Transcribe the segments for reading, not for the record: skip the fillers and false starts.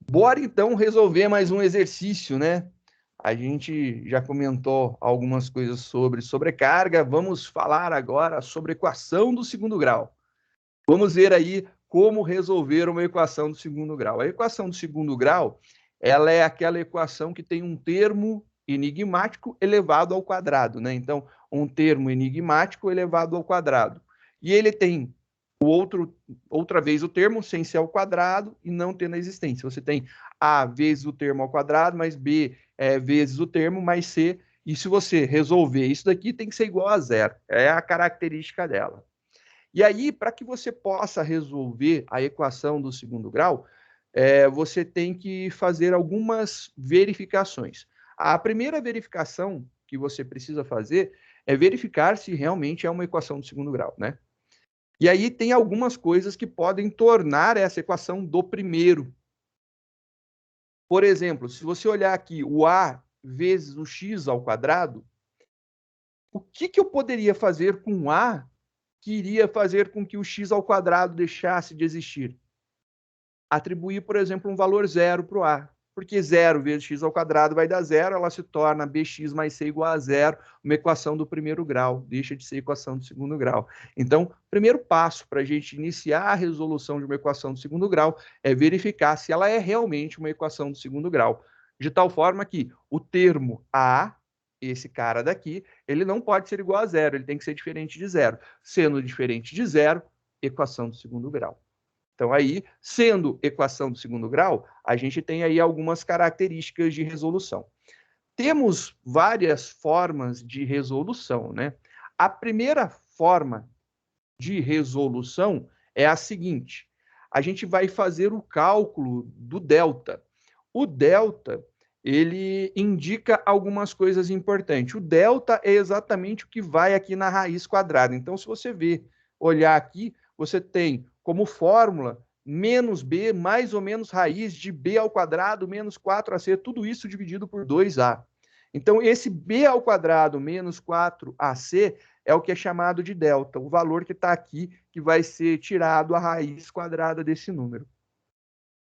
Bora então resolver mais um exercício, né? A gente já comentou algumas coisas sobre sobrecarga, vamos falar agora sobre equação do segundo grau. Vamos ver aí como resolver uma equação do segundo grau. A equação do segundo grau, ela é aquela equação que tem um termo enigmático elevado ao quadrado, né? Então, um termo enigmático elevado ao quadrado. E ele tem outra vez o termo sem ser ao quadrado e não tendo a existência. Você tem A vezes o termo ao quadrado, mais B vezes o termo, mais C. E se você resolver isso daqui, tem que ser igual a zero. É a característica dela. E aí, para que você possa resolver a equação do segundo grau, você tem que fazer algumas verificações. A primeira verificação que você precisa fazer é verificar se realmente é uma equação do segundo grau, né? E aí tem algumas coisas que podem tornar essa equação do primeiro. Por exemplo, se você olhar aqui o a vezes o x ao quadrado, o que eu poderia fazer com a que iria fazer com que o x ao quadrado deixasse de existir? Atribuir, por exemplo, um valor zero para o a. Porque zero vezes x ao quadrado vai dar zero, ela se torna bx mais c igual a zero, uma equação do primeiro grau, deixa de ser equação do segundo grau. Então, primeiro passo para a gente iniciar a resolução de uma equação do segundo grau é verificar se ela é realmente uma equação do segundo grau, de tal forma que o termo a, esse cara daqui, ele não pode ser igual a zero, ele tem que ser diferente de zero. Sendo diferente de zero, equação do segundo grau. Então, aí, sendo equação do segundo grau, a gente tem aí algumas características de resolução. Temos várias formas de resolução, né? A primeira forma de resolução é a seguinte: a gente vai fazer o cálculo do delta. O delta, ele indica algumas coisas importantes. O delta é exatamente o que vai aqui na raiz quadrada. Então, se você olhar aqui, você tem como fórmula menos b mais ou menos raiz de b ao quadrado menos 4ac, tudo isso dividido por 2a. Então, esse b ao quadrado menos 4ac é o que é chamado de delta, o valor que está aqui, que vai ser tirado a raiz quadrada desse número.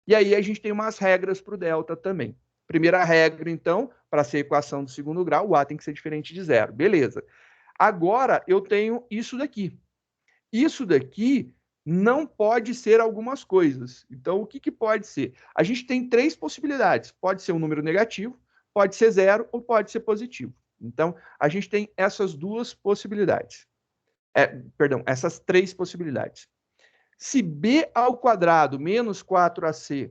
E aí a gente tem umas regras para o delta também. Primeira regra, então, para ser equação do segundo grau, o a tem que ser diferente de zero. Beleza. Agora eu tenho isso daqui. Isso daqui não pode ser algumas coisas. Então, o que pode ser? A gente tem três possibilidades. Pode ser um número negativo, pode ser zero ou pode ser positivo. Então, a gente tem essas duas possibilidades. Perdão, essas três possibilidades. Se b ao quadrado menos 4ac,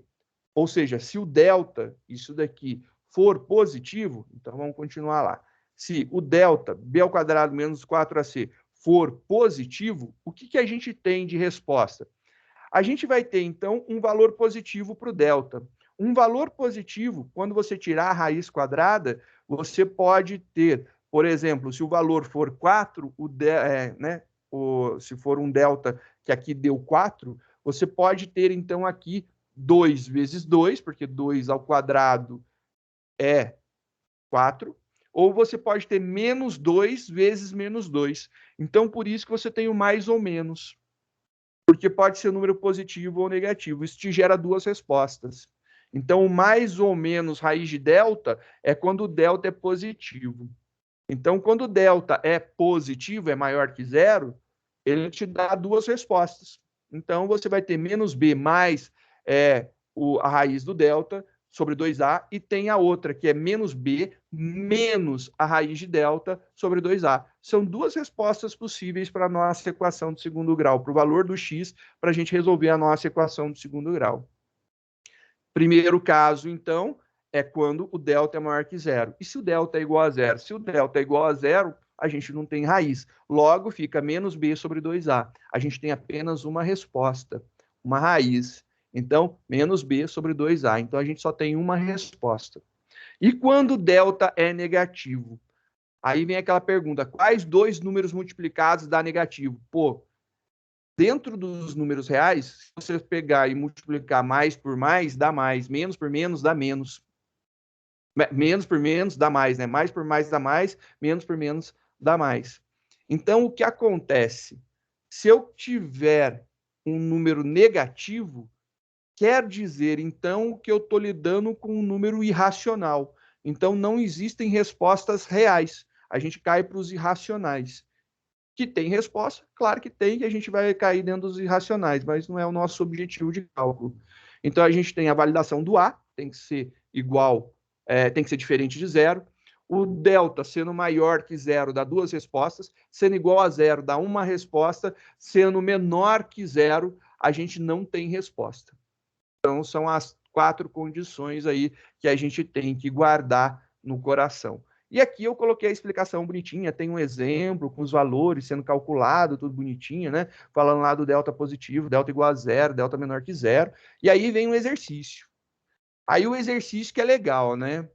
ou seja, se o delta, isso daqui, for positivo, então vamos continuar lá. Se o delta, b ao quadrado menos 4ac, for positivo, o que a gente tem de resposta? A gente vai ter, então, um valor positivo para o delta. Um valor positivo, quando você tirar a raiz quadrada, você pode ter, por exemplo, se o valor for 4, se for um delta que aqui deu 4, você pode ter, então, aqui 2 vezes 2, porque 2 ao quadrado é 4, ou você pode ter menos 2 vezes menos 2. Então, por isso que você tem o mais ou menos, porque pode ser número positivo ou negativo. Isso te gera duas respostas. Então, o mais ou menos raiz de delta é quando o delta é positivo. Então, quando o delta é positivo, é maior que zero, ele te dá duas respostas. Então, você vai ter menos b mais a raiz do delta sobre 2a, e tem a outra, que é menos b menos a raiz de delta sobre 2a. São duas respostas possíveis para a nossa equação de segundo grau, para o valor do x, para a gente resolver a nossa equação de segundo grau. Primeiro caso, então, é quando o delta é maior que zero. E se o delta é igual a zero? Se o delta é igual a zero, a gente não tem raiz. Logo, fica menos b sobre 2a. A gente tem apenas uma resposta, uma raiz. Então, menos b sobre 2a. Então, a gente só tem uma resposta. E quando o delta é negativo? Aí vem aquela pergunta, quais dois números multiplicados dá negativo? Pô, dentro dos números reais, se você pegar e multiplicar mais por mais, dá mais. Menos por menos, dá menos. Menos por menos, dá mais, né? Mais por mais, dá mais. Menos por menos, dá mais. Então, o que acontece? Se eu tiver um número negativo, Quer dizer, então, que eu estou lidando com um número irracional. Então, não existem respostas reais. A gente cai para os irracionais. Que tem resposta? Claro que tem, e a gente vai cair dentro dos irracionais, mas não é o nosso objetivo de cálculo. Então, a gente tem a validação do A, tem que ser igual, tem que ser diferente de zero. O delta sendo maior que zero dá duas respostas, sendo igual a zero dá uma resposta, sendo menor que zero, a gente não tem resposta. Então, são as 4 condições aí que a gente tem que guardar no coração. E aqui eu coloquei a explicação bonitinha, tem um exemplo com os valores sendo calculado, tudo bonitinho, né? Falando lá do delta positivo, delta igual a zero, delta menor que zero. E aí vem um exercício. Aí o exercício que é legal, né?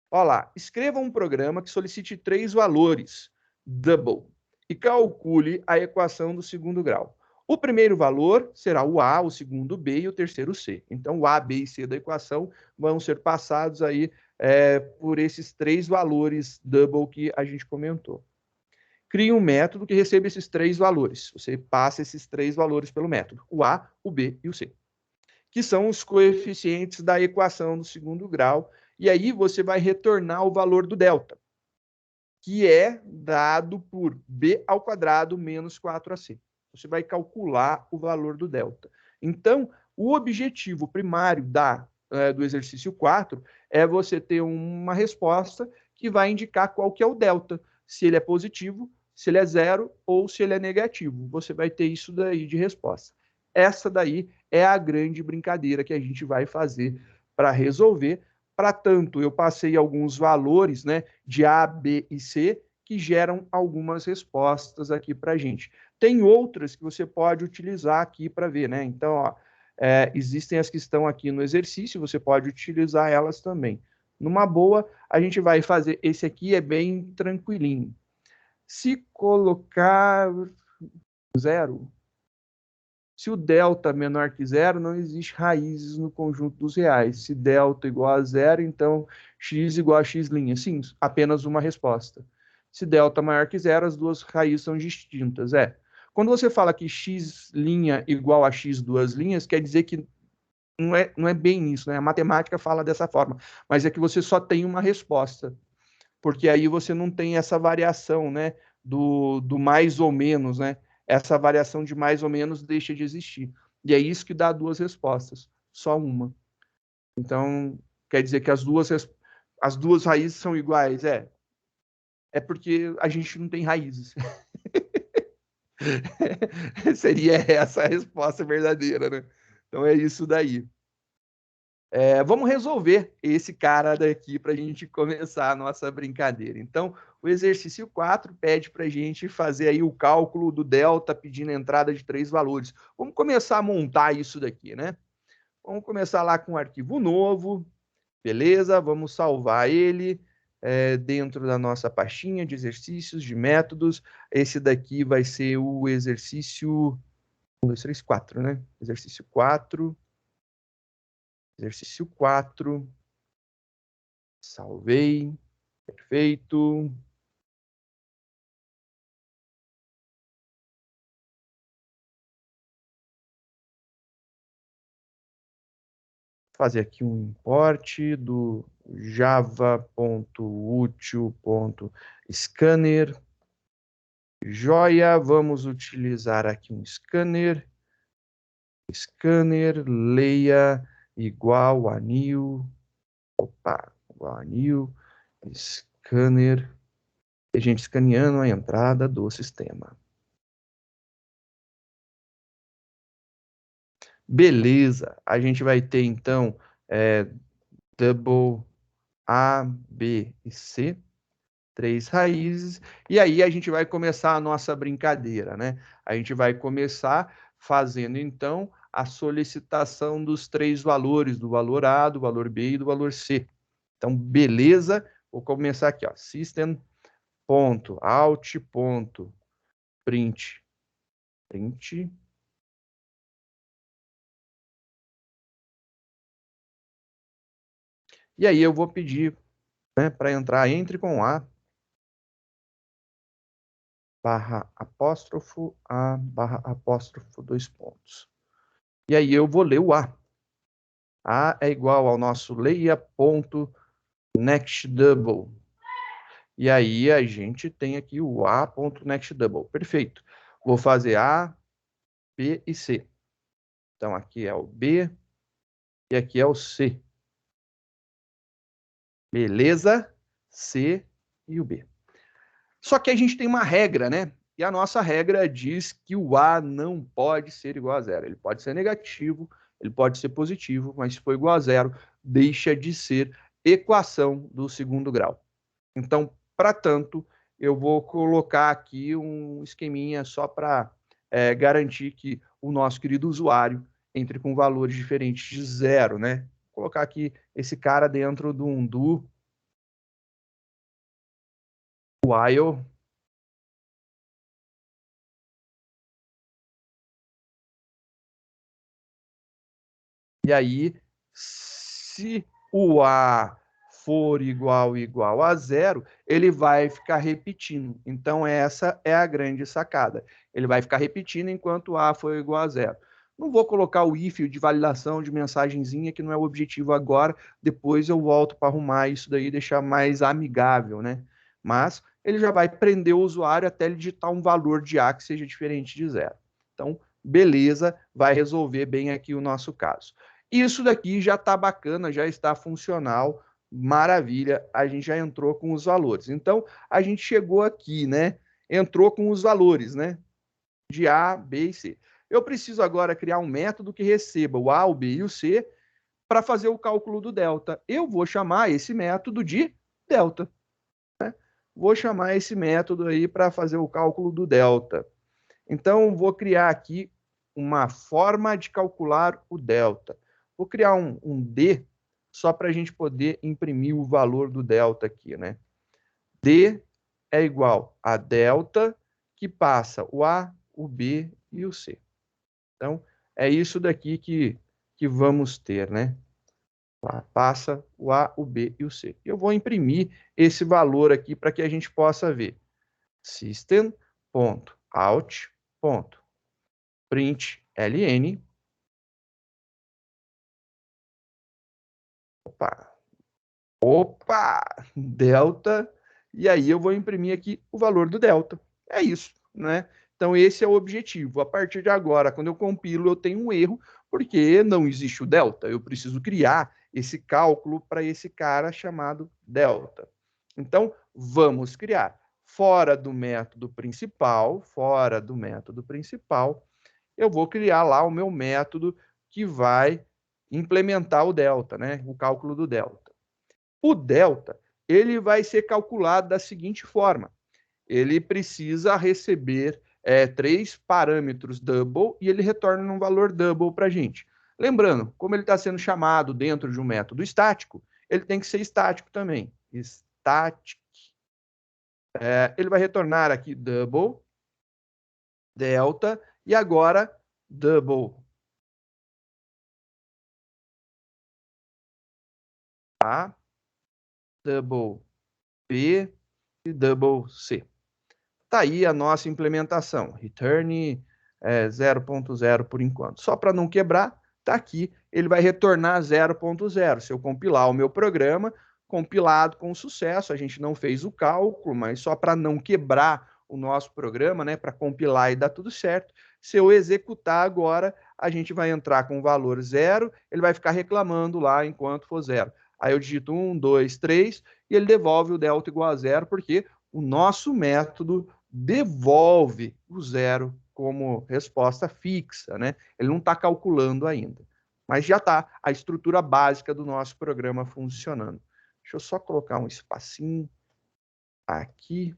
Olha lá, escreva um programa que solicite 3 valores, double, e calcule a equação do segundo grau. O primeiro valor será o A, o segundo o B e o terceiro o C. Então, o A, B e C da equação vão ser passados aí por esses 3 valores double que a gente comentou. Crie um método que receba esses 3 valores. Você passa esses 3 valores pelo método, o A, o B e o C, que são os coeficientes da equação do segundo grau, e aí você vai retornar o valor do delta, que é dado por b ao quadrado menos 4ac. Você vai calcular o valor do delta. Então, o objetivo primário do exercício 4 é você ter uma resposta que vai indicar qual que é o delta, se ele é positivo, se ele é zero ou se ele é negativo. Você vai ter isso daí de resposta. Essa daí é a grande brincadeira que a gente vai fazer para resolver. Para tanto, eu passei alguns valores, né, de A, B e C, que geram algumas respostas aqui para a gente. Tem outras que você pode utilizar aqui para ver, né? Então, ó, existem as que estão aqui no exercício, você pode utilizar elas também. Numa boa, a gente vai fazer. Esse aqui é bem tranquilinho. Se colocar zero, se o delta é menor que zero, não existe raízes no conjunto dos reais. Se delta igual a zero, então x igual a x'. Sim, apenas uma resposta. Se delta maior que zero, as duas raízes são distintas. Quando você fala que x' igual a x duas linhas, quer dizer que não é bem isso, né? A matemática fala dessa forma, mas é que você só tem uma resposta, porque aí você não tem essa variação, né? Do mais ou menos, né? Essa variação de mais ou menos deixa de existir. E é isso que dá duas respostas, só uma. Então, quer dizer que as duas raízes são iguais? É porque a gente não tem raízes. Seria essa a resposta verdadeira, né? Então é isso daí. Vamos resolver esse cara daqui para a gente começar a nossa brincadeira. Então, o exercício 4 pede para a gente fazer aí o cálculo do delta, pedindo a entrada de 3 valores. Vamos começar a montar isso daqui, né? Vamos começar lá com um arquivo novo, beleza? Vamos salvar ele dentro da nossa pastinha de exercícios, de métodos. Esse daqui vai ser o exercício 1, 2, 3, 4, né? Exercício 4. Exercício 4. Salvei. Perfeito. Fazer aqui um import do java.util.scanner. Joia, vamos utilizar aqui um scanner. Scanner, leia igual a new. Opa, igual a new. Scanner. A gente escaneando a entrada do sistema. Beleza, a gente vai ter então double A, B e C, 3 raízes, e aí a gente vai começar a nossa brincadeira, né? A gente vai começar fazendo então a solicitação dos 3 valores, do valor A, do valor B e do valor C. Então, beleza, vou começar aqui, ó, system.out.print, print. E aí eu vou pedir, né, para entrar, entre com A, /A, /, 2 pontos. E aí eu vou ler o A. A é igual ao nosso leia.nextDouble. E aí a gente tem aqui o A.nextDouble. Perfeito. Vou fazer A, B e C. Então aqui é o B e aqui é o C. Beleza? C e o B. Só que a gente tem uma regra, né? E a nossa regra diz que o A não pode ser igual a zero. Ele pode ser negativo, ele pode ser positivo, mas se for igual a zero, deixa de ser equação do segundo grau. Então, para tanto, eu vou colocar aqui um esqueminha só para garantir que o nosso querido usuário entre com valores diferentes de zero, né? Vou colocar aqui esse cara dentro de um do while e aí, se o A for igual a zero, ele vai ficar repetindo. Então, essa é a grande sacada. Ele vai ficar repetindo enquanto o A for igual a zero. Não vou colocar o if de validação de mensagenzinha, que não é o objetivo agora. Depois eu volto para arrumar isso daí e deixar mais amigável, né? Mas ele já vai prender o usuário até ele digitar um valor de A que seja diferente de zero. Então, beleza, vai resolver bem aqui o nosso caso. Isso daqui já está bacana, já está funcional, maravilha, a gente já entrou com os valores. Então, a gente chegou aqui, né? Entrou com os valores, né? De A, B e C. Eu preciso agora criar um método que receba o A, o B e o C para fazer o cálculo do delta. Eu vou chamar esse método de delta. Né? Vou chamar esse método aí para fazer o cálculo do delta. Então, vou criar aqui uma forma de calcular o delta. Vou criar um D só para a gente poder imprimir o valor do delta aqui, né? D é igual a delta que passa o A, o B e o C. Então, é isso daqui que vamos ter, né? Passa o A, o B e o C. Eu vou imprimir esse valor aqui para que a gente possa ver. System.out.println. Opa, delta, e aí eu vou imprimir aqui o valor do delta. É isso, né? Então esse é o objetivo. A partir de agora, quando eu compilo, eu tenho um erro, porque não existe o delta. Eu preciso criar esse cálculo para esse cara chamado delta. Então, vamos criar. Fora do método principal, eu vou criar lá o meu método que vai implementar o delta, né? O cálculo do delta. O delta, ele vai ser calculado da seguinte forma. Ele precisa receber 3 parâmetros double e ele retorna um valor double para a gente. Lembrando, como ele está sendo chamado dentro de um método estático, ele tem que ser estático também. Static. Ele vai retornar aqui double, delta, e agora double. A, double B e double C. Está aí a nossa implementação. Return 0.0 por enquanto. Só para não quebrar, está aqui. Ele vai retornar 0.0. Se eu compilar o meu programa, compilado com sucesso, a gente não fez o cálculo, mas só para não quebrar o nosso programa, né, para compilar e dar tudo certo. Se eu executar agora, a gente vai entrar com o valor 0, ele vai ficar reclamando lá enquanto for 0. Aí eu digito 1, 2, 3 e ele devolve o delta igual a 0, porque o nosso método devolve o 0 como resposta fixa, né? Ele não está calculando ainda. Mas já está a estrutura básica do nosso programa funcionando. Deixa eu só colocar um espacinho aqui.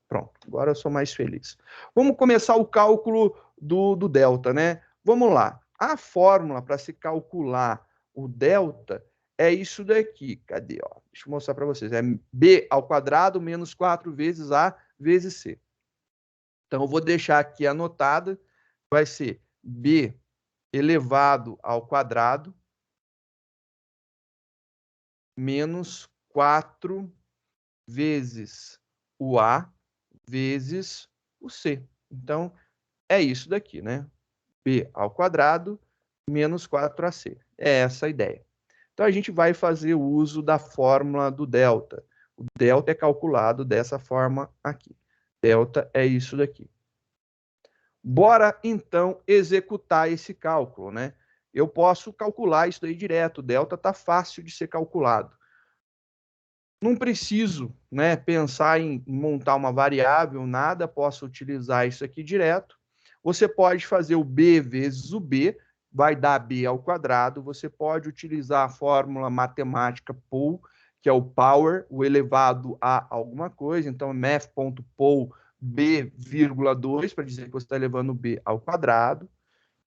Pronto, agora eu sou mais feliz. Vamos começar o cálculo do delta, né? Vamos lá. A fórmula para se calcular o delta é isso daqui. Cadê? Ó? Deixa eu mostrar para vocês. É b ao quadrado menos 4 vezes a vezes c. Então, eu vou deixar aqui anotada. Vai ser b elevado ao quadrado menos 4 vezes o a vezes o c. Então, é isso daqui, né? B ao quadrado menos 4AC. É essa a ideia. Então, a gente vai fazer o uso da fórmula do delta. O delta é calculado dessa forma aqui. Delta é isso daqui. Bora, então, executar esse cálculo, né? Eu posso calcular isso daí direto. O delta está fácil de ser calculado. Não preciso, né, pensar em montar uma variável, nada. Posso utilizar isso aqui direto. Você pode fazer o b vezes o b, vai dar b ao quadrado. Você pode utilizar a fórmula matemática POW, que é o power, o elevado a alguma coisa. Então, math.pow b,2, para dizer que você está elevando b ao quadrado.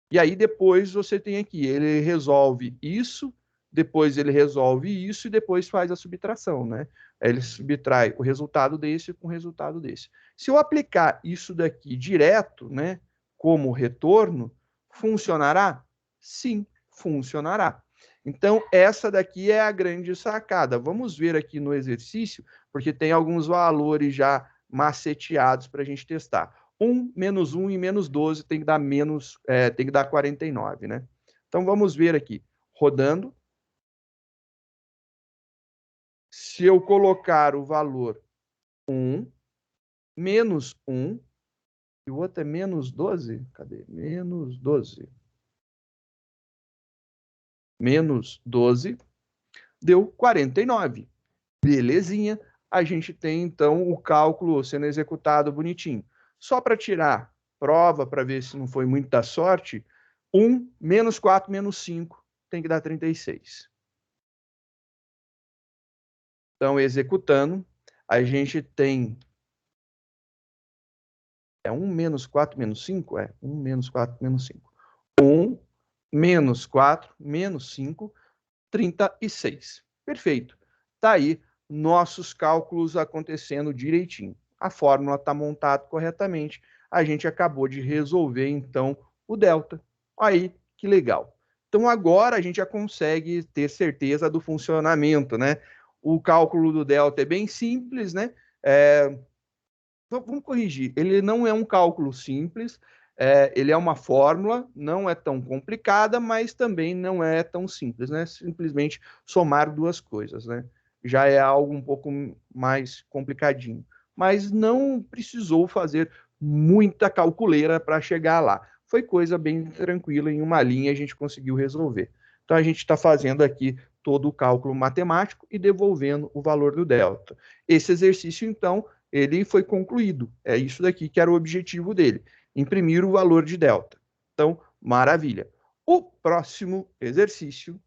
E aí, depois, você tem aqui, ele resolve isso, depois ele resolve isso, e depois faz a subtração, né? Ele subtrai o resultado desse com o resultado desse. Se eu aplicar isso daqui direto, né, como retorno, funcionará? Sim, funcionará. Então, essa daqui é a grande sacada. Vamos ver aqui no exercício, porque tem alguns valores já maceteados para a gente testar. 1, menos 1 e menos 12 tem que dar tem que dar 49, né? Então, vamos ver aqui. Rodando. Se eu colocar o valor 1, menos 1, e o outro é menos 12, cadê? Menos 12. Menos 12, deu 49. Belezinha. A gente tem, então, o cálculo sendo executado bonitinho. Só para tirar prova, para ver se não foi muita sorte, 1 menos 4 menos 5 tem que dar 36. Então, executando, a gente tem... É 1 menos 4 menos 5? É 1 menos 4 menos 5. 1 menos 4 menos 5, 36. Perfeito. Está aí nossos cálculos acontecendo direitinho. A fórmula está montada corretamente. A gente acabou de resolver, então, o delta. Aí, que legal. Então, agora a gente já consegue ter certeza do funcionamento, né? O cálculo do delta é bem simples, né? Vamos corrigir. Ele não é um cálculo simples, ele é uma fórmula, não é tão complicada, mas também não é tão simples, né? Simplesmente somar duas coisas, né? Já é algo um pouco mais complicadinho. Mas não precisou fazer muita calculeira para chegar lá. Foi coisa bem tranquila, em uma linha a gente conseguiu resolver. Então a gente está fazendo aqui todo o cálculo matemático e devolvendo o valor do delta. Esse exercício, então, ele foi concluído. É isso daqui que era o objetivo dele, imprimir o valor de delta. Então, maravilha. O próximo exercício,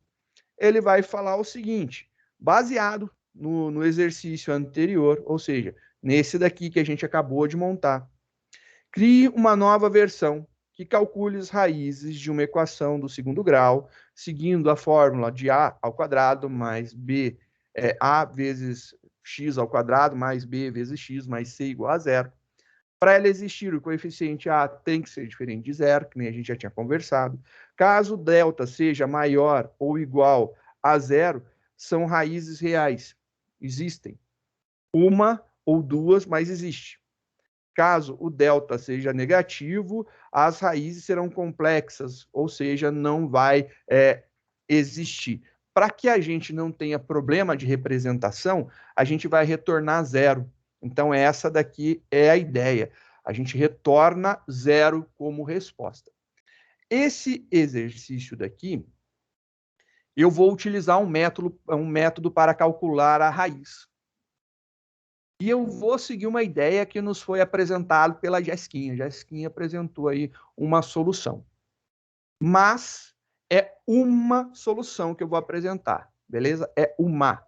ele vai falar o seguinte, baseado no exercício anterior, ou seja, nesse daqui que a gente acabou de montar. Crie uma nova versão que calcule as raízes de uma equação do segundo grau, seguindo a fórmula de a ao quadrado mais b, a vezes x ao quadrado mais b vezes x mais c igual a zero. Para ela existir, o coeficiente a tem que ser diferente de zero, que nem a gente já tinha conversado. Caso delta seja maior ou igual a zero, são raízes reais. Existem. Uma ou duas, mas existe. Caso o delta seja negativo, as raízes serão complexas, ou seja, não vai existir. Para que a gente não tenha problema de representação, a gente vai retornar zero. Então, essa daqui é a ideia. A gente retorna zero como resposta. Esse exercício daqui, eu vou utilizar um método para calcular a raiz. E eu vou seguir uma ideia que nos foi apresentada pela Jessiquinha. Jessiquinha apresentou aí uma solução. Mas é uma solução que eu vou apresentar, beleza? É uma.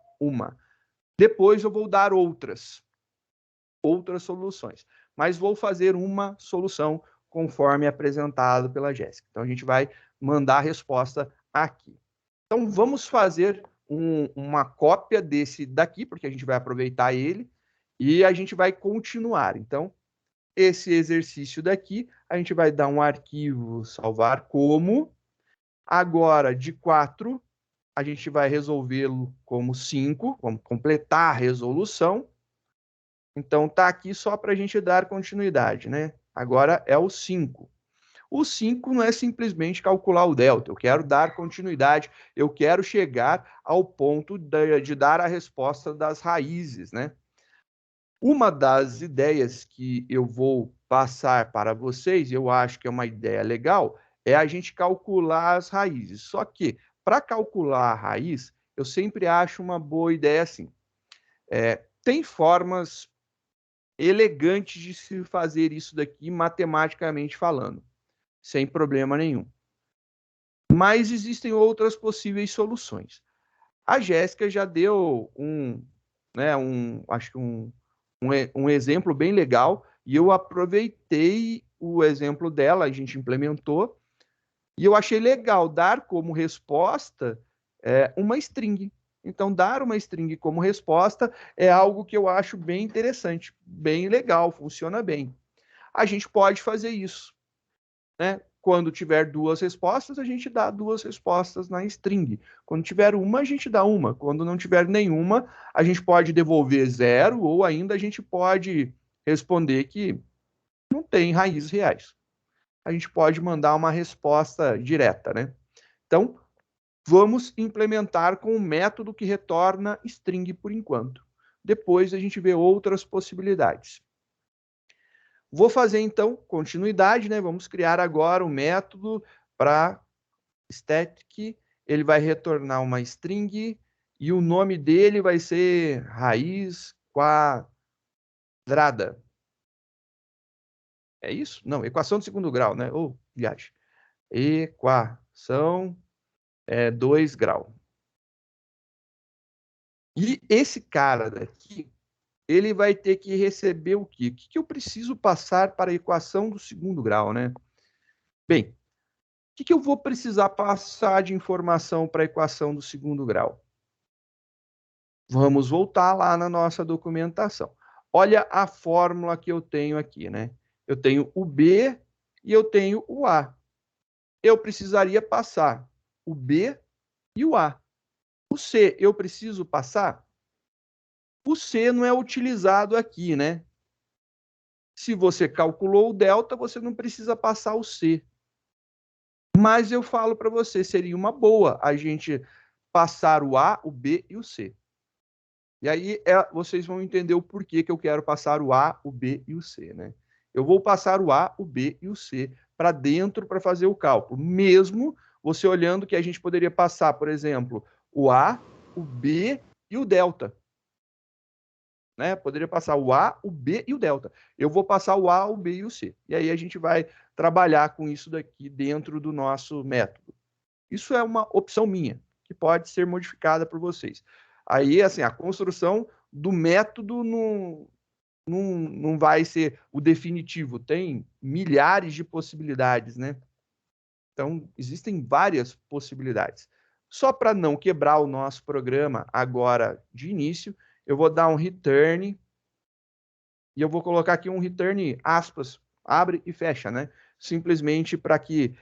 Depois eu vou dar outras soluções. Mas vou fazer uma solução conforme apresentado pela Jéssica. Então, a gente vai mandar a resposta aqui. Então, vamos fazer uma cópia desse daqui, porque a gente vai aproveitar ele, e a gente vai continuar. Então, esse exercício daqui, a gente vai dar um arquivo, salvar como. Agora, de 4, a gente vai resolvê-lo como 5, vamos completar a resolução. Então, tá aqui só para a gente dar continuidade, né? Agora é o 5. O 5 não é simplesmente calcular o delta, eu quero dar continuidade, eu quero chegar ao ponto de dar a resposta das raízes, né? Uma das ideias que eu vou passar para vocês, eu acho que é uma ideia legal, é a gente calcular as raízes. Só que, para calcular a raiz, eu sempre acho uma boa ideia assim. Tem formas elegantes de se fazer isso daqui, matematicamente falando, sem problema nenhum. Mas existem outras possíveis soluções. A Jéssica já deu acho que um exemplo bem legal, e eu aproveitei o exemplo dela, a gente implementou, e eu achei legal dar como resposta uma string. Então, dar uma string como resposta é algo que eu acho bem interessante, bem legal, funciona bem. A gente pode fazer isso, né? Quando tiver duas respostas, a gente dá duas respostas na string. Quando tiver uma, a gente dá uma. Quando não tiver nenhuma, a gente pode devolver zero, ou ainda a gente pode responder que não tem raízes reais. A gente pode mandar uma resposta direta, né? Então, vamos implementar com um método que retorna string por enquanto. Depois a gente vê outras possibilidades. Vou fazer, então, continuidade, né? Vamos criar agora um método para static. Ele vai retornar uma string e o nome dele vai ser raiz quadrada. É isso? Não, equação de segundo grau, né? Ou viagem. Equação 2 grau. E esse cara daqui, ele vai ter que receber o quê? O que eu preciso passar para a equação do segundo grau, né? Bem, o que eu vou precisar passar de informação para a equação do segundo grau? Vamos voltar lá na nossa documentação. Olha a fórmula que eu tenho aqui, né? Eu tenho o B e eu tenho o A. Eu precisaria passar o B e o A. O C eu preciso passar? O C não é utilizado aqui, né? Se você calculou o delta, você não precisa passar o C. Mas eu falo para você, seria uma boa a gente passar o A, o B e o C. E aí vocês vão entender o porquê que eu quero passar o A, o B e o C, né? Eu vou passar o A, o B e o C para dentro para fazer o cálculo. Mesmo você olhando que a gente poderia passar, por exemplo, o A, o B e o delta. Né? Poderia passar o A, o B e o delta. Eu vou passar o A, o B e o C. E aí a gente vai trabalhar com isso daqui dentro do nosso método. Isso é uma opção minha, que pode ser modificada por vocês. Aí, assim, a construção do método não vai ser o definitivo. Tem milhares de possibilidades, né? Então, existem várias possibilidades. Só para não quebrar o nosso programa agora de início, eu vou dar um return e eu vou colocar aqui um return aspas, abre e fecha, né? Simplesmente para que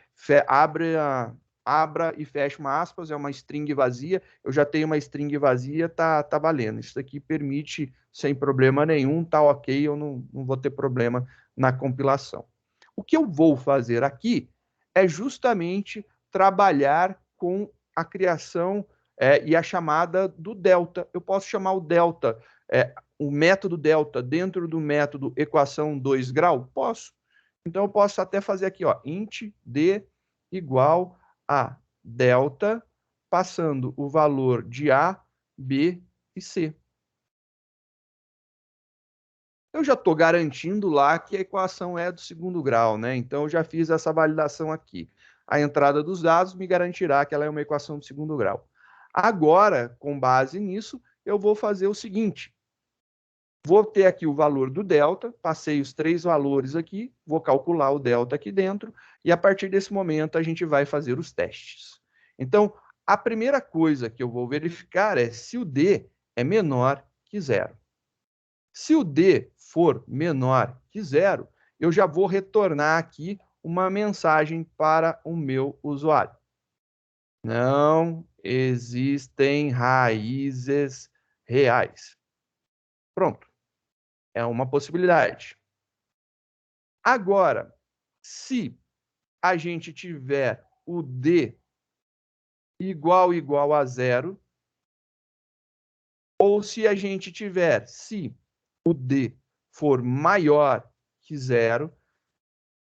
abra e feche uma aspas, é uma string vazia, eu já tenho uma string vazia, tá valendo. Isso aqui permite sem problema nenhum, tá ok, eu não vou ter problema na compilação. O que eu vou fazer aqui é justamente trabalhar com a criação e a chamada do delta. Eu posso chamar o delta o método delta dentro do método equação 2 grau? Posso. Então, eu posso até fazer aqui, ó, int d igual a delta, passando o valor de A, B e C. Eu já estou garantindo lá que a equação é do segundo grau, né? Então, eu já fiz essa validação aqui. A entrada dos dados me garantirá que ela é uma equação do segundo grau. Agora, com base nisso, eu vou fazer o seguinte. Vou ter aqui o valor do delta, passei os três valores aqui, vou calcular o delta aqui dentro, e a partir desse momento a gente vai fazer os testes. Então, a primeira coisa que eu vou verificar é se o D é menor que zero. Se o D for menor que zero, eu já vou retornar aqui uma mensagem para o meu usuário. Não existem raízes reais. Pronto. É uma possibilidade. Agora, se a gente tiver o D igual a zero, ou se a gente tiver, se o D for maior que zero,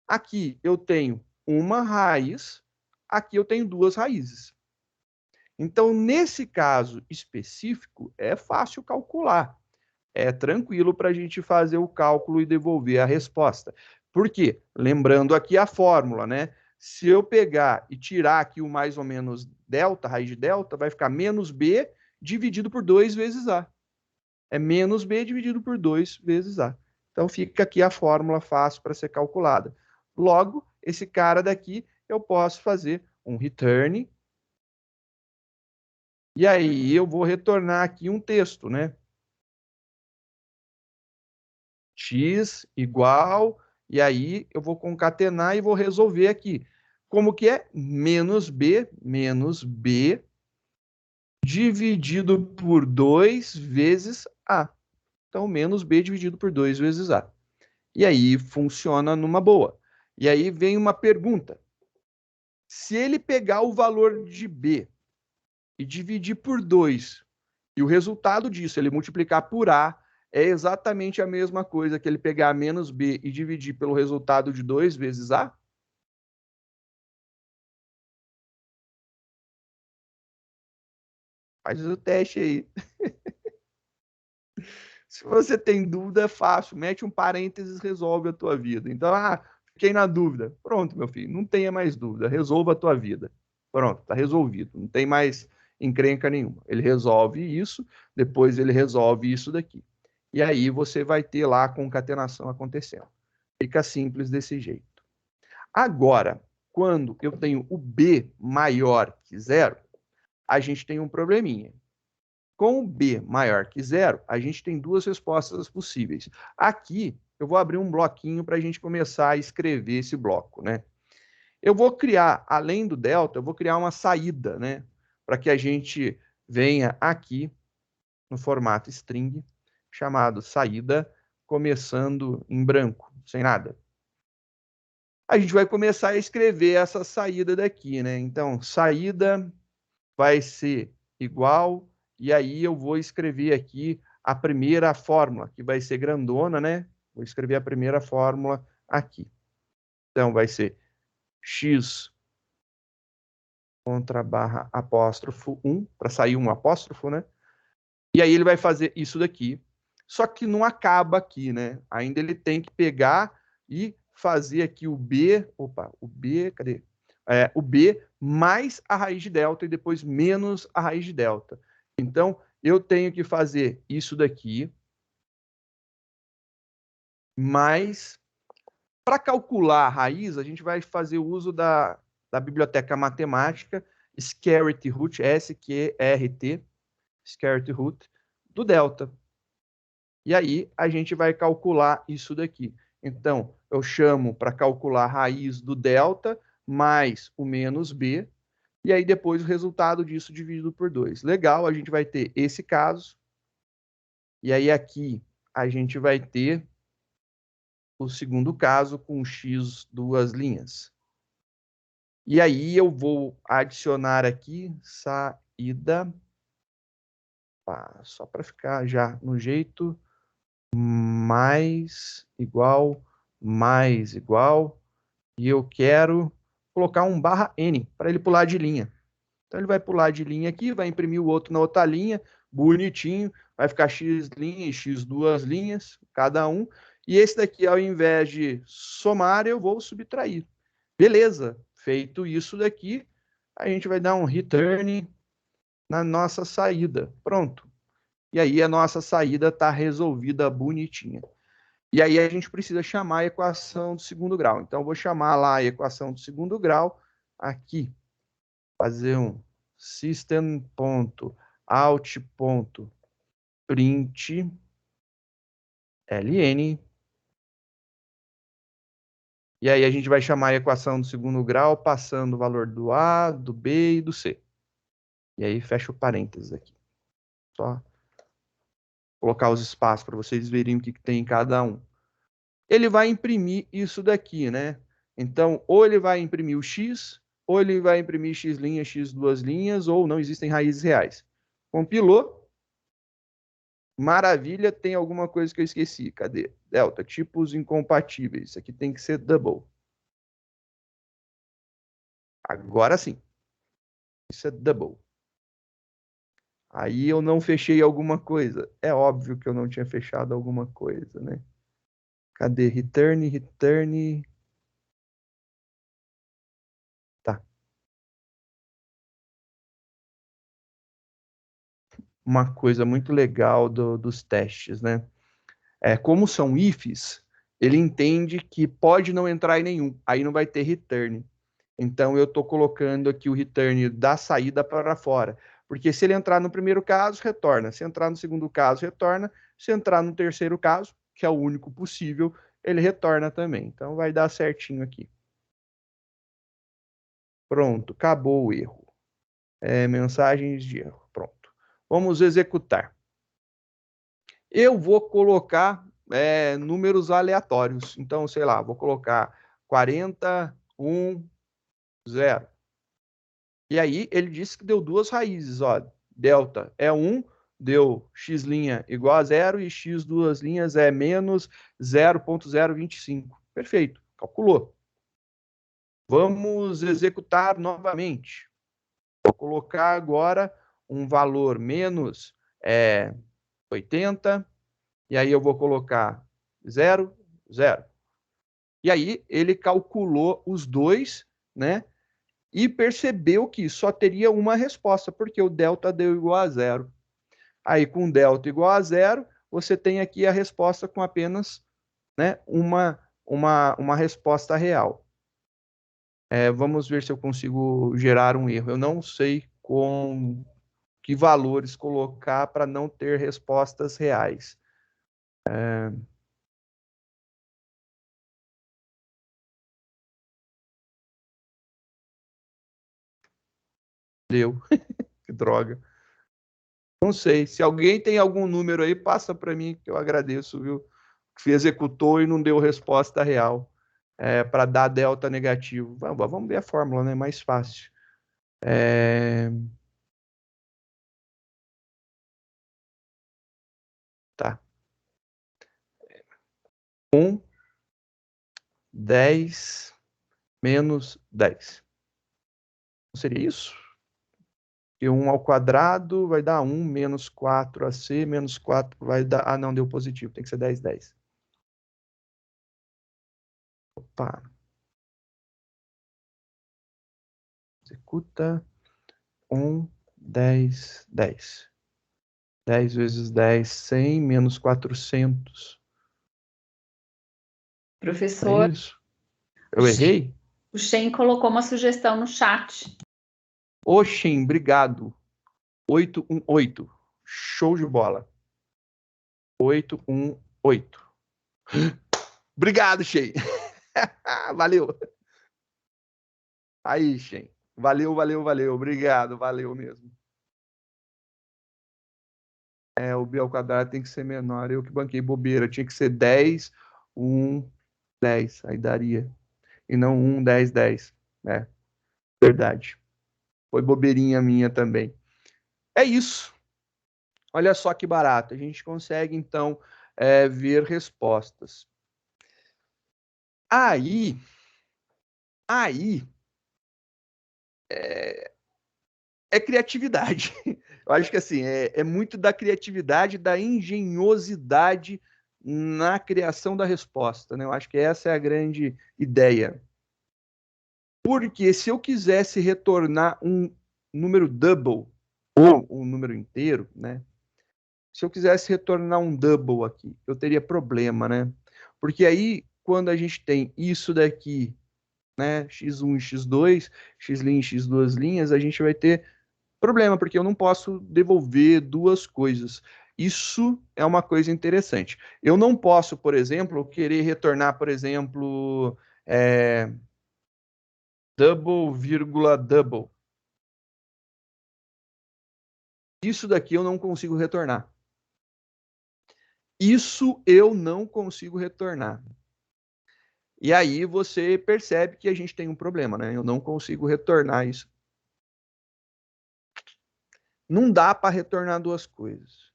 aqui eu tenho uma raiz, aqui eu tenho duas raízes. Então, nesse caso específico, é fácil calcular. É tranquilo para a gente fazer o cálculo e devolver a resposta. Por quê? Lembrando aqui a fórmula, né? Se eu pegar e tirar aqui o mais ou menos delta, raiz de delta, vai ficar menos B dividido por 2 vezes A. É menos B dividido por 2 vezes A. Então, fica aqui a fórmula fácil para ser calculada. Logo, esse cara daqui, eu posso fazer um return. E aí, eu vou retornar aqui um texto, né? X igual, e aí eu vou concatenar e vou resolver aqui. Como que é? Menos B dividido por 2 vezes A. Então, menos B dividido por 2 vezes A. E aí funciona numa boa. E aí vem uma pergunta. Se ele pegar o valor de B e dividir por 2, e o resultado disso ele multiplicar por A, é exatamente a mesma coisa que ele pegar menos B e dividir pelo resultado de 2 vezes A? Faz o teste aí. Se você tem dúvida, é fácil. Mete um parênteses, resolve a tua vida. Então, fiquei na dúvida. Pronto, meu filho, não tenha mais dúvida. Resolva a tua vida. Pronto, está resolvido. Não tem mais encrenca nenhuma. Ele resolve isso, depois ele resolve isso daqui. E aí você vai ter lá a concatenação acontecendo. Fica simples desse jeito. Agora, quando eu tenho o B maior que zero, a gente tem um probleminha. Com o B maior que zero, a gente tem duas respostas possíveis. Aqui, eu vou abrir um bloquinho para a gente começar a escrever esse bloco, né? Eu vou criar, além do delta, eu vou criar uma saída, né? Para que a gente venha aqui no formato string, chamado saída, começando em branco, sem nada. A gente vai começar a escrever essa saída daqui, né? Então, saída vai ser igual, e aí eu vou escrever aqui a primeira fórmula, que vai ser grandona, né? Vou escrever a primeira fórmula aqui. Então, vai ser x contra barra apóstrofo 1, para sair um apóstrofo, né? E aí ele vai fazer isso daqui. Só que não acaba aqui, né? Ainda ele tem que pegar e fazer aqui o B, o B, cadê? O B mais a raiz de delta e depois menos a raiz de delta. Então, eu tenho que fazer isso daqui, mas para calcular a raiz, a gente vai fazer o uso da biblioteca matemática Scaret Root, S-Q-R-T, Scaret Root, do delta. E aí a gente vai calcular isso daqui. Então, eu chamo para calcular a raiz do delta mais o menos b, e aí depois o resultado disso dividido por 2. Legal, a gente vai ter esse caso, e aí aqui a gente vai ter o segundo caso com x duas linhas. E aí eu vou adicionar aqui saída, só para ficar já no jeito, mais igual, e eu quero colocar um barra N para ele pular de linha. Então ele vai pular de linha aqui, vai imprimir o outro na outra linha, bonitinho, vai ficar x linha e x duas linhas, cada um, e esse daqui, ao invés de somar, eu vou subtrair. Beleza, feito isso daqui, a gente vai dar um return na nossa saída. Pronto. E aí a nossa saída está resolvida bonitinha. E aí a gente precisa chamar a equação do segundo grau. Então, eu vou chamar lá a equação do segundo grau aqui. Fazer um system.out.print ln. E aí a gente vai chamar a equação do segundo grau passando o valor do A, do B e do C. E aí fecha o parênteses aqui. Só colocar os espaços para vocês verem o que tem em cada um. Ele vai imprimir isso daqui, né? Então, ou ele vai imprimir o x, ou ele vai imprimir x', x duas linhas, ou não existem raízes reais. Compilou. Maravilha, tem alguma coisa que eu esqueci. Cadê? Delta, tipos incompatíveis. Isso aqui tem que ser double. Agora sim. Isso é double. Aí eu não fechei alguma coisa. É óbvio que eu não tinha fechado alguma coisa, né? Cadê? Return, return. Tá. Uma coisa muito legal dos testes, né? Como são ifs, ele entende que pode não entrar em nenhum. Aí não vai ter return. Então eu estou colocando aqui o return da saída para fora. Porque se ele entrar no primeiro caso, retorna. Se entrar no segundo caso, retorna. Se entrar no terceiro caso, que é o único possível, ele retorna também. Então vai dar certinho aqui. Pronto, acabou o erro. Mensagens de erro. Pronto. Vamos executar. Eu vou colocar números aleatórios. Então, sei lá, vou colocar 40, 1, 0. E aí ele disse que deu duas raízes, ó. Delta é 1, deu x' igual a 0 e x duas linhas é menos 0,025. Perfeito, calculou. Vamos executar novamente. Vou colocar agora um valor menos 80, e aí eu vou colocar 0, 0. E aí ele calculou os dois, né? E percebeu que só teria uma resposta, porque o delta deu igual a 0. Aí, com delta igual a 0, você tem aqui a resposta com apenas, né, uma resposta real. Vamos ver se eu consigo gerar um erro. Eu não sei com que valores colocar para não ter respostas reais. Deu. Que droga. Não sei. Se alguém tem algum número aí, passa para mim, que eu agradeço, viu? Que executou e não deu resposta real. Para dar delta negativo. Vamos ver a fórmula, né? Mais fácil. Tá. 1, 10, menos 10. Não seria isso? E 1 ao quadrado vai dar 1, menos 4ac, menos 4 vai dar... Ah, não, deu positivo. Tem que ser 10, 10. Opa. Executa. 1, 10, 10. 10 vezes 10, 100, menos 400. É Professor, isso? Eu errei? o Shen colocou uma sugestão no chat. Oxen, obrigado. 818. Show de bola. 818. Obrigado, Shen. Valeu. Aí, Shen. Valeu, valeu, valeu. Obrigado, valeu mesmo. O B ao quadrado tem que ser menor. Eu que banquei bobeira. Tinha que ser 10, 1, 10. Aí daria. E não 1, 10, 10. Verdade. Foi bobeirinha minha também. É isso. Olha só que barato. A gente consegue, então, ver respostas. Aí é criatividade. Eu acho que assim, é muito da criatividade, da engenhosidade na criação da resposta, né? Eu acho que essa é a grande ideia. Porque se eu quisesse retornar um número double, ou um número inteiro, né? Se eu quisesse retornar um double aqui, eu teria problema, né? Porque aí, quando a gente tem isso daqui, né? x1 e x2, x', x duas linhas, a gente vai ter problema, porque eu não posso devolver duas coisas. Isso é uma coisa interessante. Eu não posso, por exemplo, querer retornar, por exemplo, double, vírgula, double. Isso daqui eu não consigo retornar. Isso eu não consigo retornar. E aí você percebe que a gente tem um problema, né? Eu não consigo retornar isso. Não dá para retornar duas coisas.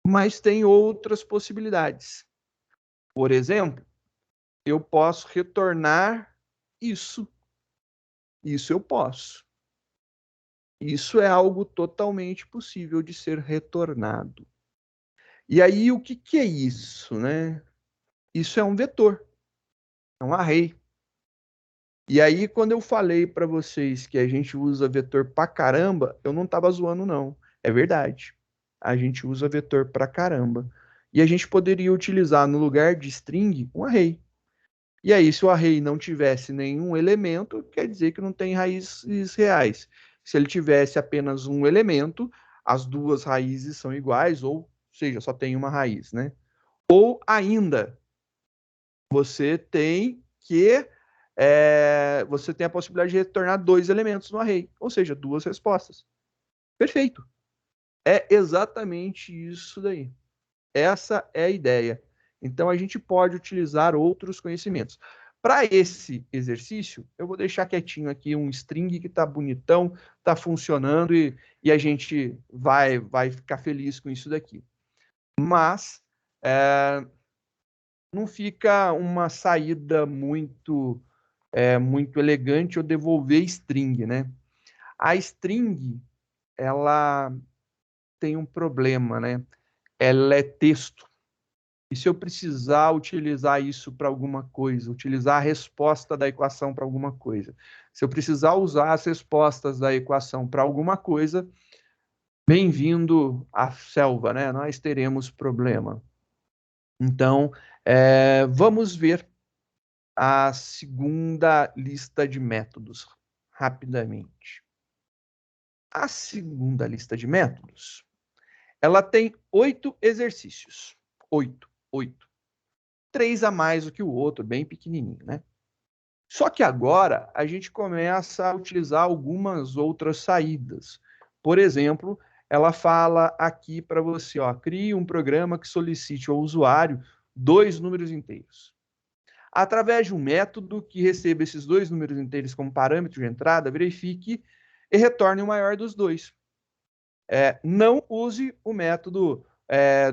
Mas tem outras possibilidades. Por exemplo, eu posso retornar isso. Isso eu posso. Isso é algo totalmente possível de ser retornado. E aí, o que que é isso, né? Isso é um vetor, é um array. E aí, quando eu falei para vocês que a gente usa vetor pra caramba, eu não estava zoando, não. É verdade. A gente usa vetor pra caramba. E a gente poderia utilizar no lugar de string um array. E aí, se o array não tivesse nenhum elemento, quer dizer que não tem raízes reais. Se ele tivesse apenas um elemento, as duas raízes são iguais, ou seja, só tem uma raiz, né? Ou ainda, você tem que você tem a possibilidade de retornar dois elementos no array, ou seja, duas respostas. Perfeito. É exatamente isso daí. Essa é a ideia. Então, a gente pode utilizar outros conhecimentos. Para esse exercício, eu vou deixar quietinho aqui um string que está bonitão, está funcionando e a gente vai ficar feliz com isso daqui. Mas não fica uma saída muito elegante eu devolver string, né? A string, ela tem um problema, né? Ela é texto. E se eu precisar utilizar isso para alguma coisa, utilizar a resposta da equação para alguma coisa, se eu precisar usar as respostas da equação para alguma coisa, bem-vindo à selva, né? Nós teremos problema. Então, vamos ver a segunda lista de métodos, rapidamente. A segunda lista de métodos, ela tem 8 exercícios. 8. 3 a mais do que o outro, bem pequenininho, né? Só que agora a gente começa a utilizar algumas outras saídas. Por exemplo, ela fala aqui para você, ó, crie um programa que solicite ao usuário 2 números inteiros. Através de um método que receba esses 2 números inteiros como parâmetro de entrada, verifique e retorne o maior dos dois. Não use o método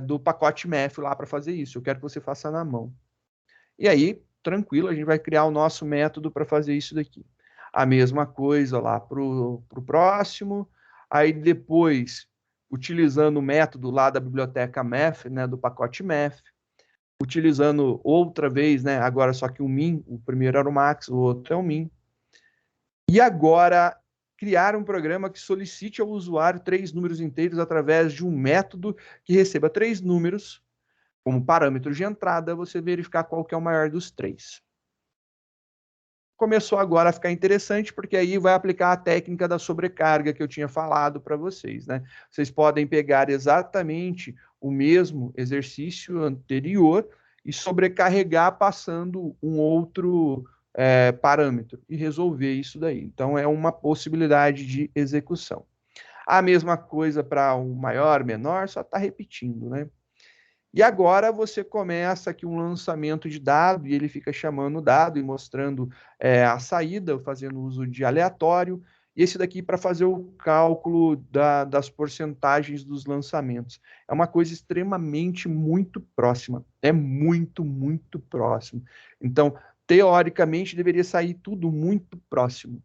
do pacote math lá para fazer isso. Eu quero que você faça na mão. E aí, tranquilo, a gente vai criar o nosso método para fazer isso daqui. A mesma coisa lá para o próximo. Aí depois, utilizando o método lá da biblioteca math, né, do pacote math, utilizando outra vez, né, agora só que o min, o primeiro era o max, o outro é o min. E agora, criar um programa que solicite ao usuário 3 números inteiros através de um método que receba 3 números como parâmetro de entrada, você verificar qual que é o maior dos 3. Começou agora a ficar interessante, porque aí vai aplicar a técnica da sobrecarga que eu tinha falado para vocês, né? Vocês podem pegar exatamente o mesmo exercício anterior e sobrecarregar passando um outro parâmetro e resolver isso daí. Então, é uma possibilidade de execução. A mesma coisa para o maior, menor, só está repetindo, né? E agora você começa aqui um lançamento de dado e ele fica chamando o dado e mostrando a saída, fazendo uso de aleatório. E esse daqui para fazer o cálculo das porcentagens dos lançamentos. É uma coisa extremamente muito próxima. É muito, muito próximo. Então, teoricamente, deveria sair tudo muito próximo.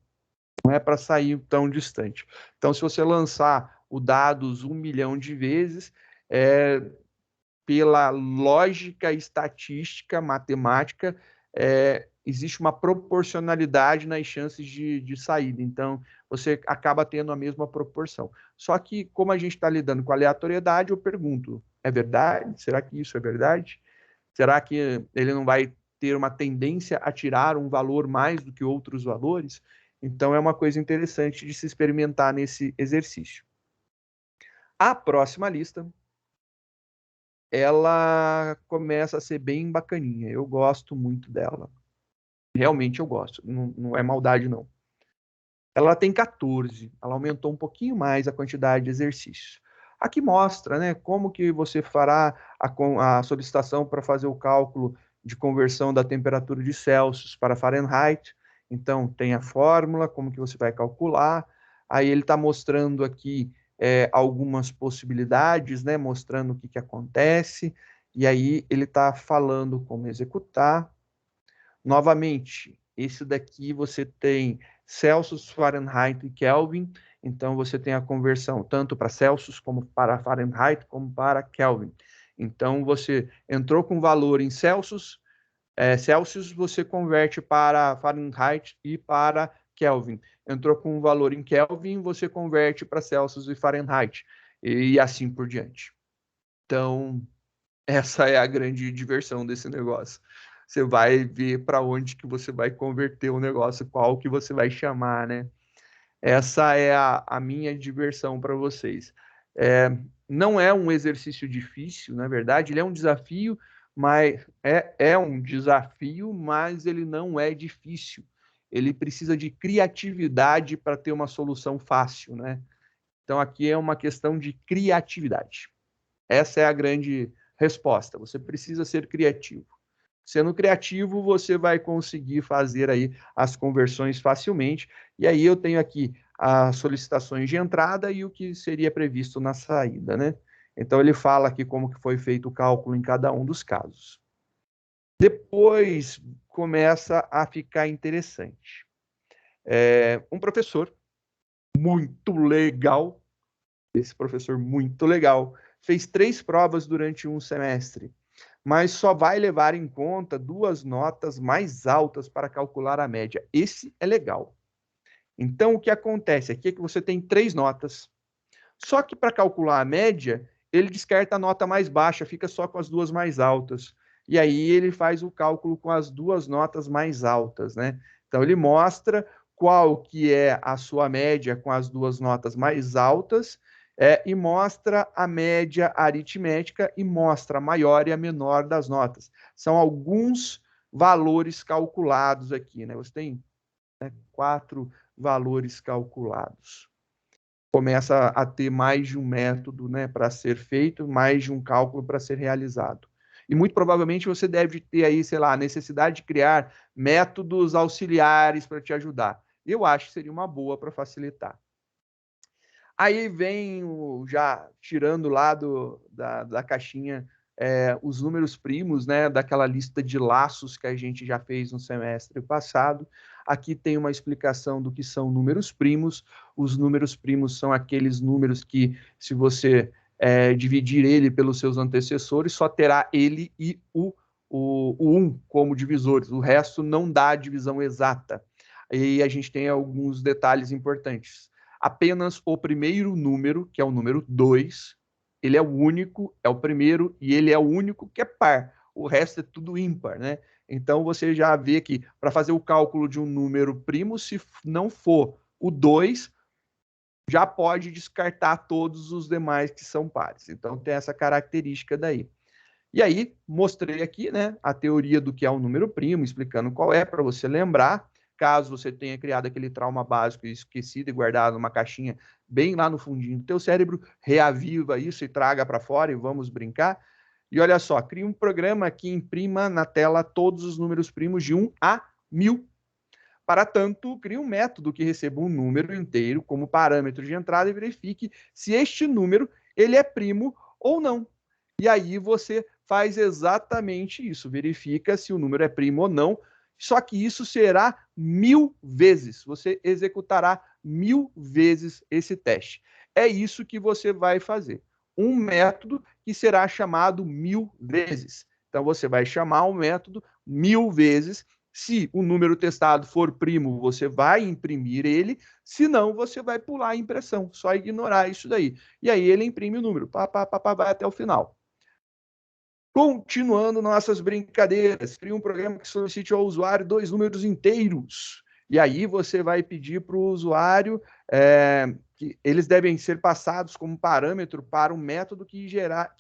Não é para sair tão distante. Então, se você lançar o dados 1 milhão de vezes, pela lógica estatística, matemática, existe uma proporcionalidade nas chances de saída. Então, você acaba tendo a mesma proporção. Só que, como a gente está lidando com aleatoriedade, eu pergunto, é verdade? Será que isso é verdade? Será que ele não vai ter uma tendência a tirar um valor mais do que outros valores? Então, é uma coisa interessante de se experimentar nesse exercício. A próxima lista, ela começa a ser bem bacaninha. Eu gosto muito dela. Realmente eu gosto. Não, não é maldade, não. Ela tem 14. Ela aumentou um pouquinho mais a quantidade de exercícios. Aqui mostra, né, como que você fará a solicitação para fazer o cálculo de conversão da temperatura de Celsius para Fahrenheit. Então, tem a fórmula, como que você vai calcular. Aí ele está mostrando aqui algumas possibilidades, né? Mostrando o que acontece. E aí ele está falando como executar. Novamente, esse daqui você tem Celsius, Fahrenheit e Kelvin. Então, você tem a conversão tanto para Celsius, como para Fahrenheit, como para Kelvin. Então, você entrou com valor em Celsius, você converte para Fahrenheit e para Kelvin. Entrou com valor em Kelvin, você converte para Celsius e Fahrenheit. E assim por diante. Então, essa é a grande diversão desse negócio. Você vai ver para onde que você vai converter o negócio, qual que você vai chamar, né? Essa é a minha diversão para vocês. Não é um exercício difícil, na verdade, ele é um desafio, mas é um desafio, mas ele não é difícil. Ele precisa de criatividade para ter uma solução fácil, né? Então, aqui é uma questão de criatividade. Essa é a grande resposta. Você precisa ser criativo. Sendo criativo, você vai conseguir fazer aí as conversões facilmente. E aí eu tenho aqui as solicitações de entrada e o que seria previsto na saída, né? Então ele fala aqui como que foi feito o cálculo em cada um dos casos. Depois começa a ficar interessante. Um professor muito legal, esse professor muito legal, fez 3 provas durante um semestre, mas só vai levar em conta 2 notas mais altas para calcular a média. Esse é legal. Então, o que acontece aqui é que você tem 3 notas, só que para calcular a média, ele descarta a nota mais baixa, fica só com as 2 mais altas. E aí ele faz o cálculo com as 2 notas mais altas, né? Então, ele mostra qual que é a sua média com as 2 notas mais altas, e mostra a média aritmética e mostra a maior e a menor das notas. São alguns valores calculados aqui, né? Você tem 4 valores calculados. Começa a ter mais de um método, né, para ser feito, mais de um cálculo para ser realizado. E muito provavelmente você deve ter aí, sei lá, a necessidade de criar métodos auxiliares para te ajudar. Eu acho que seria uma boa para facilitar. Aí vem, já tirando lá da caixinha, os números primos, né, daquela lista de laços que a gente já fez no semestre passado. Aqui tem uma explicação do que são números primos. Os números primos são aqueles números que, se você dividir ele pelos seus antecessores, só terá ele e o 1 como divisores. O resto não dá divisão exata. E a gente tem alguns detalhes importantes. Apenas o primeiro número, que é o número 2, ele é o único, é o primeiro, e ele é o único que é par. O resto é tudo ímpar, né? Então, você já vê que, para fazer o cálculo de um número primo, se não for o 2, já pode descartar todos os demais que são pares. Então, tem essa característica daí. E aí, mostrei aqui, né, a teoria do que é um número primo, explicando qual é, para você lembrar. Caso você tenha criado aquele trauma básico e esquecido e guardado numa caixinha bem lá no fundinho do teu cérebro, reaviva isso e traga para fora e vamos brincar. E olha só, cria um programa que imprima na tela todos os números primos de 1 a 1000. Para tanto, crie um método que receba um número inteiro como parâmetro de entrada e verifique se este número ele é primo ou não. E aí você faz exatamente isso, verifica se o número é primo ou não, só que isso será 1000 vezes. Você executará 1000 vezes esse teste. É isso que você vai fazer. Um método que será chamado 1000 vezes. Então, você vai chamar o método 1000 vezes. Se o número testado for primo, você vai imprimir ele. Se não, você vai pular a impressão. Só ignorar isso daí. E aí ele imprime o número. Vai até o final. Continuando nossas brincadeiras, cria um programa que solicite ao usuário 2 números inteiros. E aí você vai pedir para o usuário que eles devem ser passados como parâmetro para um método que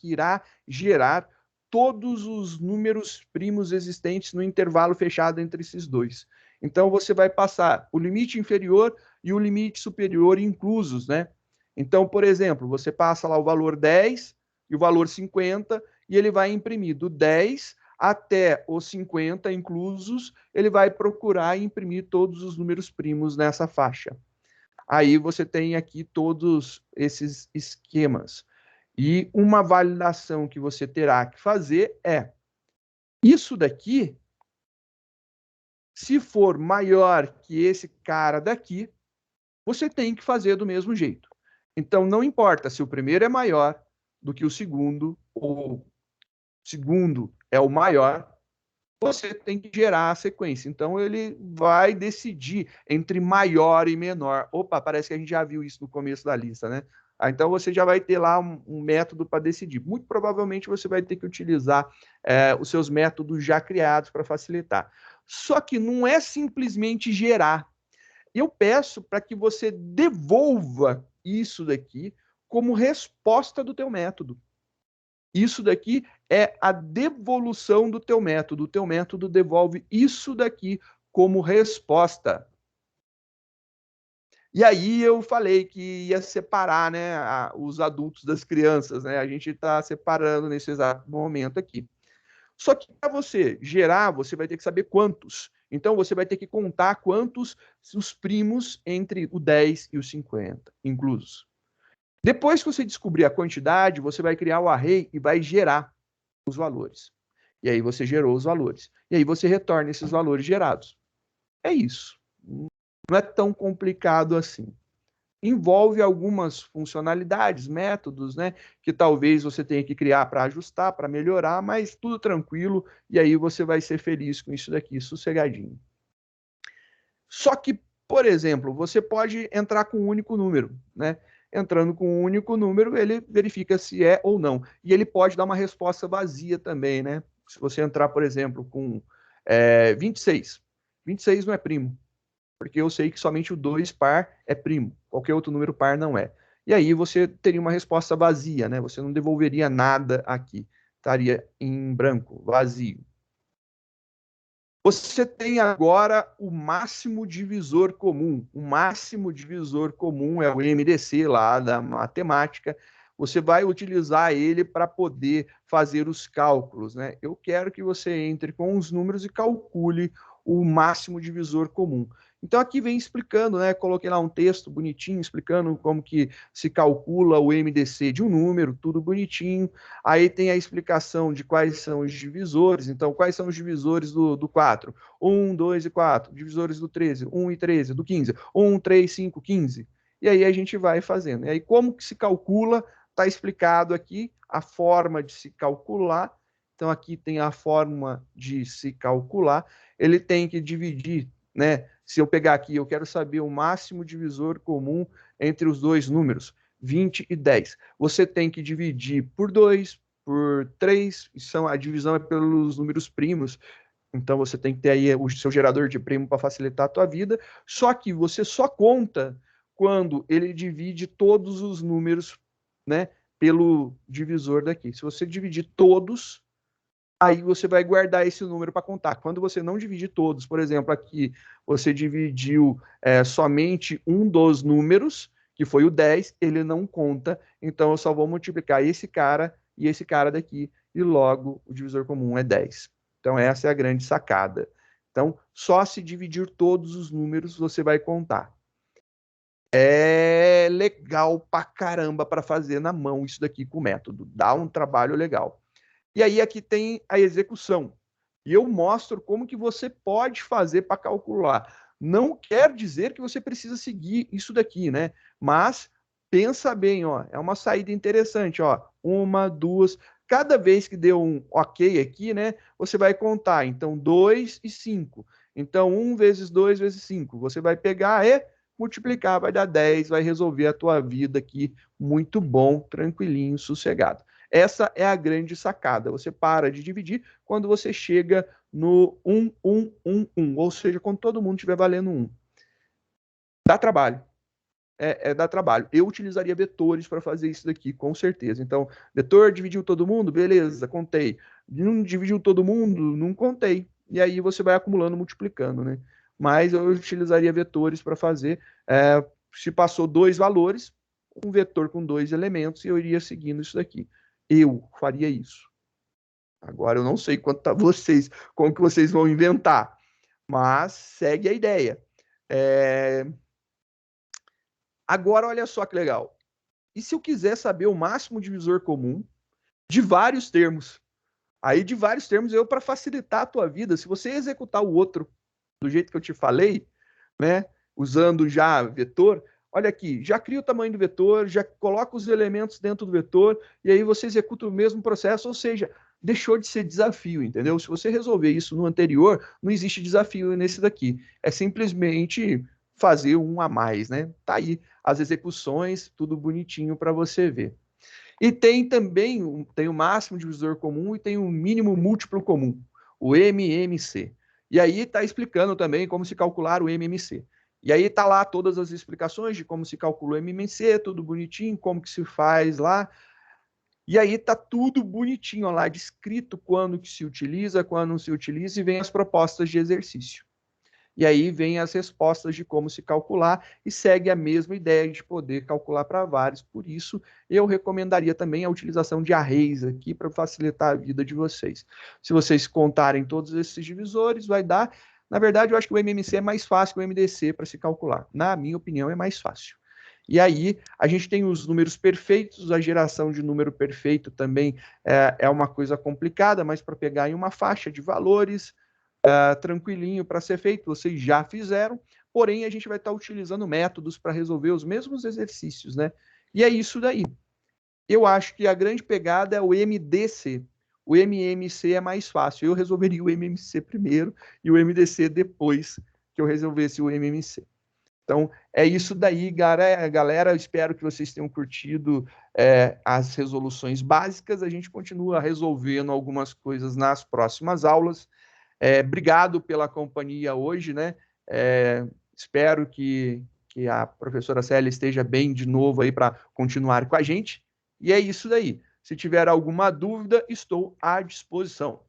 irá gerar todos os números primos existentes no intervalo fechado entre esses dois. Então, você vai passar o limite inferior e o limite superior inclusos, né? Então, por exemplo, você passa lá o valor 10 e o valor 50, e ele vai imprimir do 10 até os 50 inclusos, ele vai procurar imprimir todos os números primos nessa faixa. Aí você tem aqui todos esses esquemas. E uma validação que você terá que fazer é: isso daqui, se for maior que esse cara daqui, você tem que fazer do mesmo jeito. Então, não importa se o primeiro é maior do que o segundo, ou o segundo é o maior, você tem que gerar a sequência. Então, ele vai decidir entre maior e menor. Opa, parece que a gente já viu isso no começo da lista, né? Então, você já vai ter lá um método para decidir. Muito provavelmente, você vai ter que utilizar os seus métodos já criados para facilitar. Só que não é simplesmente gerar. Eu peço para que você devolva isso daqui como resposta do teu método. Isso daqui é a devolução do teu método. O teu método devolve isso daqui como resposta. E aí eu falei que ia separar, né, os adultos das crianças, né? A gente está separando nesse exato momento aqui. Só que para você gerar, você vai ter que saber quantos. Então você vai ter que contar quantos os primos entre o 10 e o 50 inclusos. Depois que você descobrir a quantidade, você vai criar o array e vai gerar os valores. E aí você gerou os valores. E aí você retorna esses valores gerados. É isso. Não é tão complicado assim. Envolve algumas funcionalidades, métodos, né, que talvez você tenha que criar para ajustar, para melhorar, mas tudo tranquilo, e aí você vai ser feliz com isso daqui, sossegadinho. Só que, por exemplo, você pode entrar com um único número, né? Entrando com um único número, ele verifica se é ou não. E ele pode dar uma resposta vazia também, né? Se você entrar, por exemplo, com 26. 26 não é primo, porque eu sei que somente o 2 par é primo, qualquer outro número par não é. E aí você teria uma resposta vazia, né? Você não devolveria nada aqui, estaria em branco, vazio. Você tem agora o máximo divisor comum. O máximo divisor comum é o MDC lá da matemática. Você vai utilizar ele para poder fazer os cálculos, né? Eu quero que você entre com os números e calcule o máximo divisor comum. Então aqui vem explicando, né? Coloquei lá um texto bonitinho explicando como que se calcula o MDC de um número, tudo bonitinho. Aí tem a explicação de quais são os divisores. Então, quais são os divisores do 4? 1, 2 e 4. Divisores do 13, 1 e 13, do 15. 1, 3, 5, 15. E aí a gente vai fazendo. E aí como que se calcula? Está explicado aqui a forma de se calcular. Então, aqui tem a forma de se calcular. Ele tem que dividir, né? Se eu pegar aqui, eu quero saber o máximo divisor comum entre os dois números, 20 e 10. Você tem que dividir por 2, por 3, a divisão é pelos números primos, então você tem que ter aí o seu gerador de primo para facilitar a tua vida, só que você só conta quando ele divide todos os números, né, pelo divisor daqui. Se você dividir todos, aí você vai guardar esse número para contar. Quando você não dividir todos, por exemplo, aqui você dividiu somente um dos números, que foi o 10, ele não conta, então eu só vou multiplicar esse cara e esse cara daqui, e logo o divisor comum é 10. Então essa é a grande sacada. Então, só se dividir todos os números você vai contar. É legal pra caramba para fazer na mão isso daqui com o método. Dá um trabalho legal. E aí aqui tem a execução. E eu mostro como que você pode fazer para calcular. Não quer dizer que você precisa seguir isso daqui, né? Mas pensa bem, ó, é uma saída interessante, ó. 1, 2, cada vez que deu um OK aqui, né? Você vai contar. Então, 2 e 5. Então, 1 vezes 2 vezes 5. Você vai pegar e multiplicar, vai dar 10, vai resolver a tua vida aqui. Muito bom, tranquilinho, sossegado. Essa é a grande sacada. Você para de dividir quando você chega no 1, 1, 1, 1, ou seja, quando todo mundo estiver valendo 1. Dá trabalho. Dá trabalho. Eu utilizaria vetores para fazer isso daqui, com certeza. Então, vetor dividiu todo mundo? Beleza, contei. Não dividiu todo mundo? Não contei. E aí você vai acumulando, multiplicando, né? Mas eu utilizaria vetores para fazer. Se passou 2 valores, um vetor com 2 elementos, e eu iria seguindo isso daqui. Eu faria isso. Agora eu não sei quanto a vocês, como que vocês vão inventar, mas segue a ideia. Agora, olha só que legal. E se eu quiser saber o máximo divisor comum de vários termos? Aí, de vários termos, para facilitar a tua vida, se você executar o outro do jeito que eu te falei, né, usando já vetor, olha aqui, já cria o tamanho do vetor, já coloca os elementos dentro do vetor, e aí você executa o mesmo processo, ou seja, deixou de ser desafio, entendeu? Se você resolver isso no anterior, não existe desafio nesse daqui. É simplesmente fazer um a mais, né? Tá aí as execuções, tudo bonitinho para você ver. E tem também tem o máximo divisor comum e tem o mínimo múltiplo comum, o MMC. E aí está explicando também como se calcular o MMC. E aí está lá todas as explicações de como se calcula o MMC, tudo bonitinho, como que se faz lá. E aí está tudo bonitinho lá, descrito quando que se utiliza, quando não se utiliza, e vem as propostas de exercício. E aí vem as respostas de como se calcular e segue a mesma ideia de poder calcular para vários. Por isso, eu recomendaria também a utilização de arrays aqui para facilitar a vida de vocês. Se vocês contarem todos esses divisores, vai dar. Na verdade, eu acho que o MMC é mais fácil que o MDC para se calcular. Na minha opinião, é mais fácil. E aí, a gente tem os números perfeitos, a geração de número perfeito também é uma coisa complicada, mas para pegar em uma faixa de valores, tranquilinho para ser feito, vocês já fizeram, porém a gente vai estar utilizando métodos para resolver os mesmos exercícios, né? E é isso daí. Eu acho que a grande pegada é o MDC. O MMC é mais fácil. Eu resolveria o MMC primeiro e o MDC depois que eu resolvesse o MMC. Então, é isso daí, galera. Eu espero que vocês tenham curtido as resoluções básicas. A gente continua resolvendo algumas coisas nas próximas aulas. Obrigado pela companhia hoje, né? Espero que a professora Célia esteja bem de novo aí para continuar com a gente. E é isso daí. Se tiver alguma dúvida, estou à disposição.